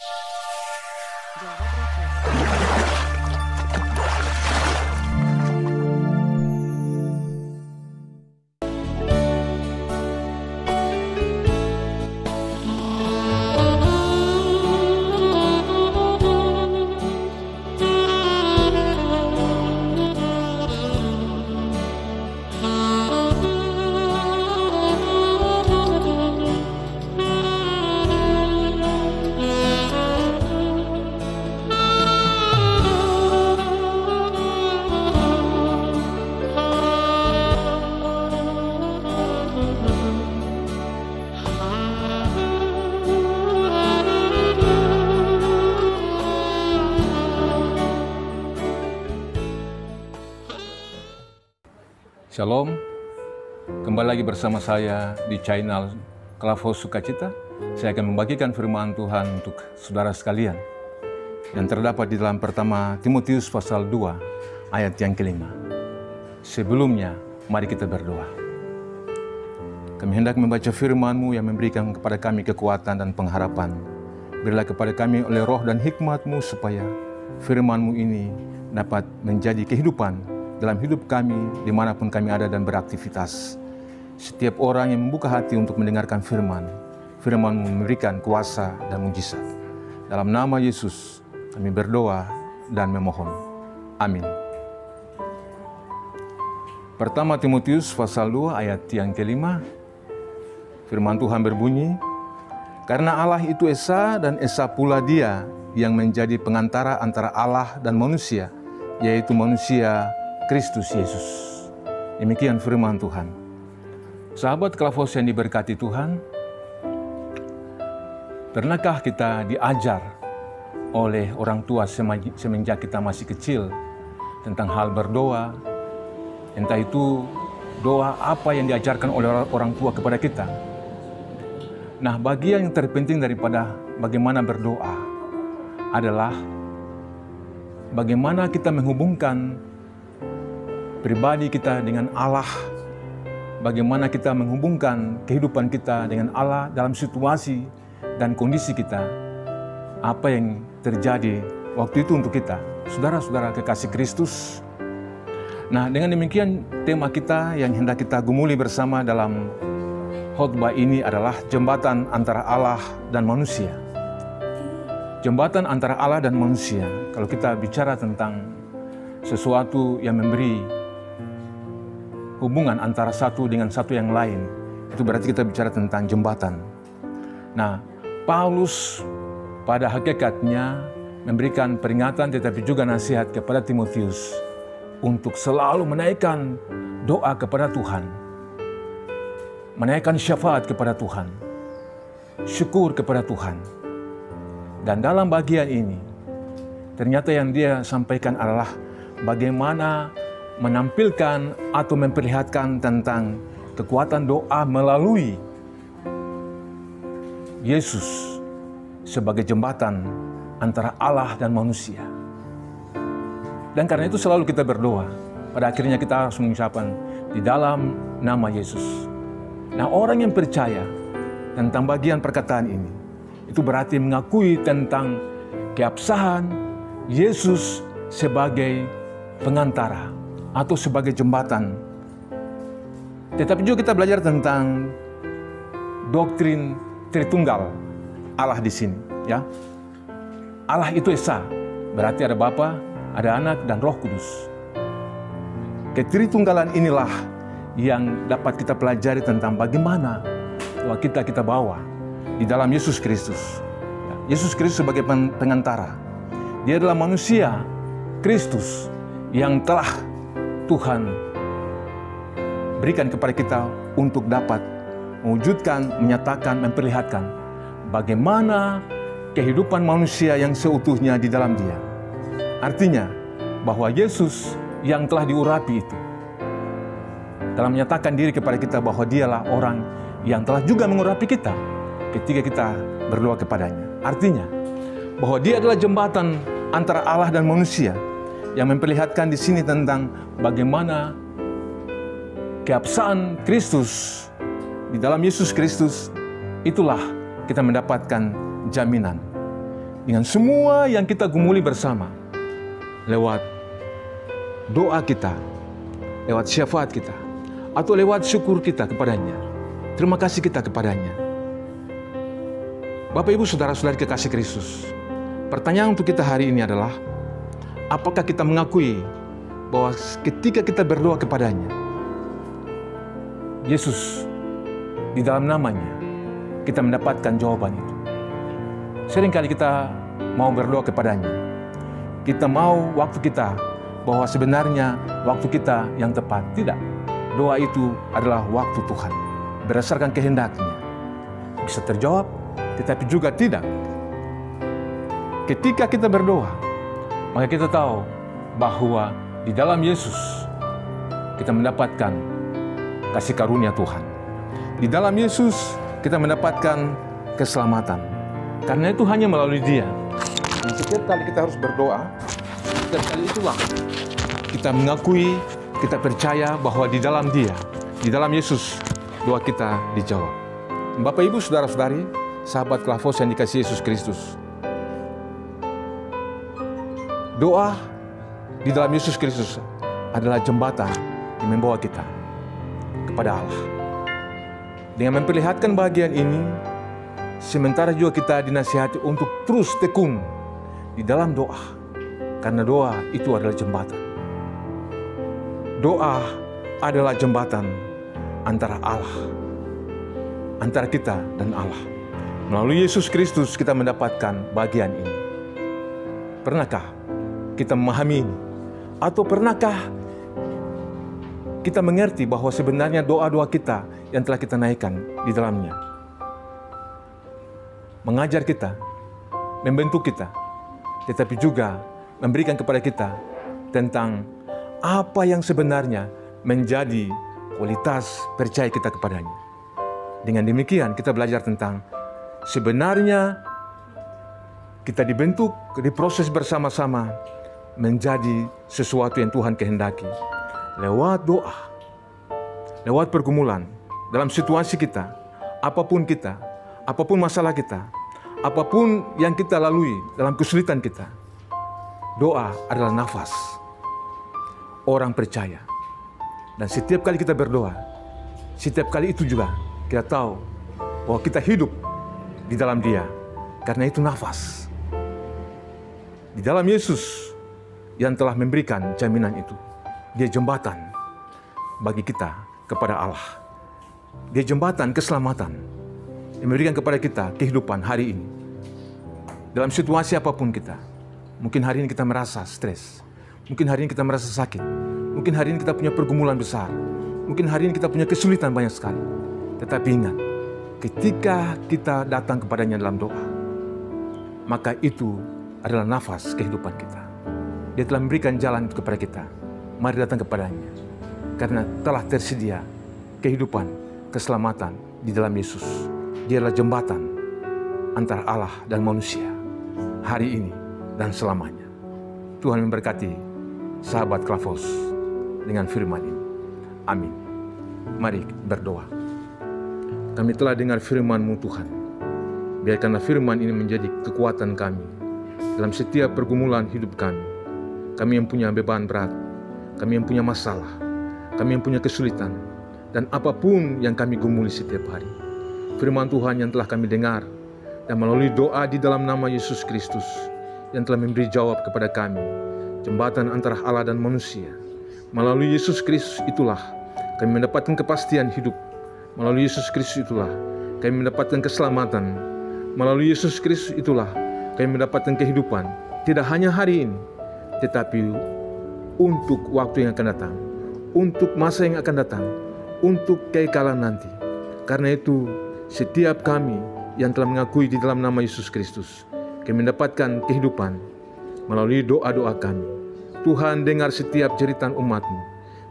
Jawa Broadcast. Shalom, kembali lagi bersama saya di channel Clubhouse Sukacita. Saya akan membagikan firman Tuhan untuk saudara sekalian yang terdapat di dalam pertama Timotius pasal 2 ayat yang kelima. Sebelumnya, mari kita berdoa. Kami hendak membaca firman-Mu yang memberikan kepada kami kekuatan dan pengharapan. Berilah kepada kami oleh roh dan hikmat-Mu supaya firman-Mu ini dapat menjadi kehidupan dalam hidup kami, dimanapun kami ada dan beraktivitas. Setiap orang yang membuka hati untuk mendengarkan firman, firman memberikan kuasa dan mujizat. Dalam nama Yesus, kami berdoa dan memohon. Amin. Pertama Timotius pasal 2 ayat yang kelima, firman Tuhan berbunyi, "Karena Allah itu Esa dan Esa pula Dia yang menjadi pengantara antara Allah dan manusia, yaitu manusia Kristus Yesus." Demikian firman Tuhan. Sahabat Clubhouse yang diberkati Tuhan, pernahkah kita diajar oleh orang tua semenjak kita masih kecil tentang hal berdoa? Entah itu doa apa yang diajarkan oleh orang tua kepada kita. Nah, bagian yang terpenting daripada bagaimana berdoa adalah bagaimana kita menghubungkan pribadi kita dengan Allah, bagaimana kita menghubungkan kehidupan kita dengan Allah dalam situasi dan kondisi kita, apa yang terjadi waktu itu untuk kita, saudara-saudara kekasih Kristus. Nah, dengan demikian tema kita yang hendak kita gumuli bersama dalam khotbah ini adalah jembatan antara Allah dan manusia. Jembatan antara Allah dan manusia. Kalau kita bicara tentang sesuatu yang memberi hubungan antara satu dengan satu yang lain, itu berarti kita bicara tentang jembatan. Nah, Paulus pada hakikatnya memberikan peringatan tetapi juga nasihat kepada Timotius untuk selalu menaikkan doa kepada Tuhan, menaikkan syafaat kepada Tuhan, syukur kepada Tuhan. Dan dalam bagian ini, ternyata yang dia sampaikan adalah bagaimana menampilkan atau memperlihatkan tentang kekuatan doa melalui Yesus sebagai jembatan antara Allah dan manusia. Dan karena itu selalu kita berdoa. Pada akhirnya kita harus mengucapkan di dalam nama Yesus. Nah, orang yang percaya tentang bagian perkataan ini, itu berarti mengakui tentang keabsahan Yesus sebagai pengantara atau sebagai jembatan. Tetapi juga kita belajar tentang doktrin Tritunggal Allah di sini, ya. Allah itu Esa, berarti ada Bapa, ada Anak dan Roh Kudus. Ketritunggalan inilah yang dapat kita pelajari tentang bagaimana bahwa kita bawa di dalam Yesus Kristus. Yesus Kristus sebagai pengantara. Dia adalah manusia Kristus yang telah Tuhan berikan kepada kita untuk dapat mewujudkan, menyatakan, memperlihatkan bagaimana kehidupan manusia yang seutuhnya di dalam Dia. Artinya bahwa Yesus yang telah diurapi itu dalam menyatakan diri kepada kita bahwa Dialah orang yang telah juga mengurapi kita ketika kita berdoa kepadanya. Artinya bahwa Dia adalah jembatan antara Allah dan manusia, yang memperlihatkan di sini tentang bagaimana keabsahan Kristus di dalam Yesus Kristus. Itulah kita mendapatkan jaminan. dengan semua yang kita gumuli bersama, lewat doa kita, lewat syafaat kita, atau lewat syukur kita kepadanya, terima kasih kita kepadanya. Bapak, Ibu, Saudara-saudari kekasih Kristus, pertanyaan untuk kita hari ini adalah, apakah kita mengakui bahwa ketika kita berdoa kepadanya, Yesus, di dalam namanya, kita mendapatkan jawaban itu. Seringkali kita mau berdoa kepadanya. Kita mau waktu kita, bahwa sebenarnya waktu kita yang tepat. Tidak. Doa itu adalah waktu Tuhan. Berdasarkan kehendaknya. Bisa terjawab, tetapi juga tidak. Ketika kita berdoa, maka kita tahu bahwa di dalam Yesus kita mendapatkan kasih karunia Tuhan. Di dalam Yesus kita mendapatkan keselamatan. Karena itu hanya melalui Dia. Dan setiap kali kita harus berdoa, setiap kali itulah kita mengakui, kita percaya bahwa di dalam Dia, di dalam Yesus, doa kita dijawab. Bapak, Ibu, Saudara-saudari, sahabat Klavos yang dikasihi Yesus Kristus, doa di dalam Yesus Kristus adalah jembatan yang membawa kita kepada Allah. Dengan memperlihatkan bagian ini, sementara juga kita dinasihati untuk terus tekun di dalam doa. Karena doa itu adalah jembatan. Doa adalah jembatan antara Allah, antara kita dan Allah. Melalui Yesus Kristus kita mendapatkan bagian ini. Pernahkah kita memahami ini? Atau pernahkah kita mengerti bahwa sebenarnya doa-doa kita yang telah kita naikkan di dalamnya mengajar kita, membentuk kita, tetapi juga memberikan kepada kita tentang apa yang sebenarnya menjadi kualitas percaya kita kepadanya. Dengan demikian kita belajar tentang sebenarnya kita dibentuk, diproses bersama-sama menjadi sesuatu yang Tuhan kehendaki. Lewat doa, lewat pergumulan, dalam situasi kita, apapun masalah kita, apapun yang kita lalui dalam kesulitan kita, doa adalah nafas orang percaya. Dan setiap kali kita berdoa, setiap kali itu juga kita tahu bahwa kita hidup di dalam Dia. Karena itu nafas. Di dalam Yesus yang telah memberikan jaminan itu. Dia jembatan bagi kita kepada Allah. Dia jembatan keselamatan yang memberikan kepada kita kehidupan hari ini. Dalam situasi apapun kita. Mungkin hari ini kita merasa stres. Mungkin hari ini kita merasa sakit. Mungkin hari ini kita punya pergumulan besar. Mungkin hari ini kita punya kesulitan banyak sekali. Tetapi ingat, ketika kita datang kepadanya dalam doa, maka itu adalah nafas kehidupan kita. Dia telah memberikan jalan itu kepada kita. Mari datang kepadanya. Karena telah tersedia kehidupan, keselamatan di dalam Yesus. Dia adalah jembatan antara Allah dan manusia hari ini dan selamanya. Tuhan memberkati sahabat Klavos dengan firman ini. Amin. Mari berdoa. Kami telah dengar firman-Mu Tuhan. Biarkanlah firman ini menjadi kekuatan kami dalam setiap pergumulan hidup kami. Kami yang punya beban berat, kami yang punya masalah, kami yang punya kesulitan, dan apapun yang kami gumuli setiap hari. Firman Tuhan yang telah kami dengar, dan melalui doa di dalam nama Yesus Kristus, yang telah memberi jawab kepada kami, jembatan antara Allah dan manusia. Melalui Yesus Kristus itulah kami mendapatkan kepastian hidup. Melalui Yesus Kristus itulah kami mendapatkan keselamatan. Melalui Yesus Kristus itulah kami mendapatkan kehidupan. Tidak hanya hari ini, tetapi untuk waktu yang akan datang, untuk masa yang akan datang, untuk kekekalan nanti. Karena itu, setiap kami yang telah mengakui di dalam nama Yesus Kristus, kami mendapatkan kehidupan melalui doa-doa kami. Tuhan, dengar setiap jeritan umat-Mu,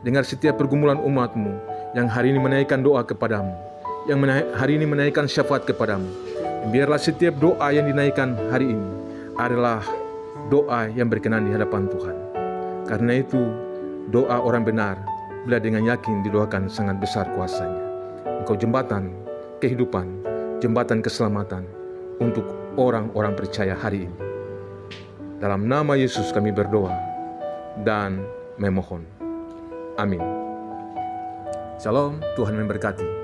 dengar setiap pergumulan umat-Mu yang hari ini menaikkan doa kepadamu, yang hari ini menaikkan syafaat kepadamu. Biarlah setiap doa yang dinaikkan hari ini adalah doa yang berkenan di hadapan Tuhan. Karena itu, doa orang benar bila dengan yakin didoakan sangat besar kuasanya. Engkau jembatan kehidupan, jembatan keselamatan untuk orang-orang percaya hari ini. Dalam nama Yesus kami berdoa dan memohon. Amin. Shalom, Tuhan memberkati.